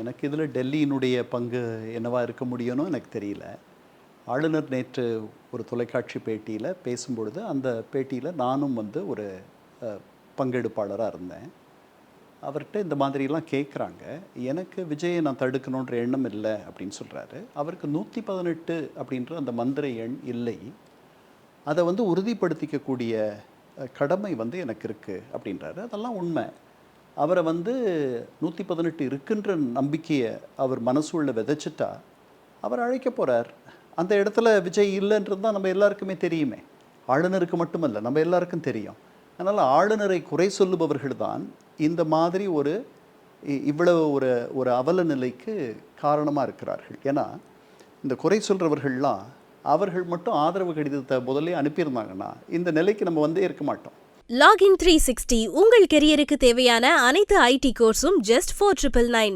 எனக்கு இதில் டெல்லியினுடைய பங்கு என்னவா இருக்க முடியும்னு எனக்கு தெரியல. ஆளுநர் நேற்று ஒரு தொலைக்காட்சி பேட்டியில் பேசும்பொழுது, அந்த பேட்டியில் நானும் வந்து ஒரு பங்கெடுப்பாளராக இருந்தேன். அவர்கிட்ட இந்த மாதிரிலாம் கேட்குறாங்க. எனக்கு விஜயை நான் தடுக்கணுன்ற எண்ணம் இல்லை அப்படின்னு சொல்கிறாரு. அவருக்கு 118 அப்படின்ற அந்த மந்திர எண் இல்லை. அதை வந்து உறுதிப்படுத்திக்கக்கூடிய கடமை வந்து எனக்கு இருக்குது அப்படின்றாரு. அதெல்லாம் உண்மை. அவரை வந்து 118 இருக்குன்ற நம்பிக்கையை அவர் மனசுள்ள விதைச்சிட்டா அவர் அழைக்க போகிறார். அந்த இடத்துல விஜய் இல்லைன்றது தான் நம்ம எல்லாருக்குமே தெரியுமே. ஆளுநருக்கு மட்டுமல்ல, நம்ம எல்லாருக்கும் தெரியும். அதனால் ஆளுநரை குறை சொல்லுபவர்கள் தான் இந்த மாதிரி இவ்வளவு ஒரு அவல நிலைக்கு காரணமாக இருக்கிறார்கள். ஏன்னா இந்த குறை சொல்கிறவர்கள்லாம் அவர்கள் மட்டும் ஆதரவு கடிதத்தை முதல்ல அனுப்பியிருந்தாங்கன்னா இந்த நிலைக்கு நம்ம வந்தே இருக்க மாட்டோம். லாகின் 360 உங்கள் கெரியருக்கு தேவையான அனைத்து ஐடி கோர்ஸும் just 4999.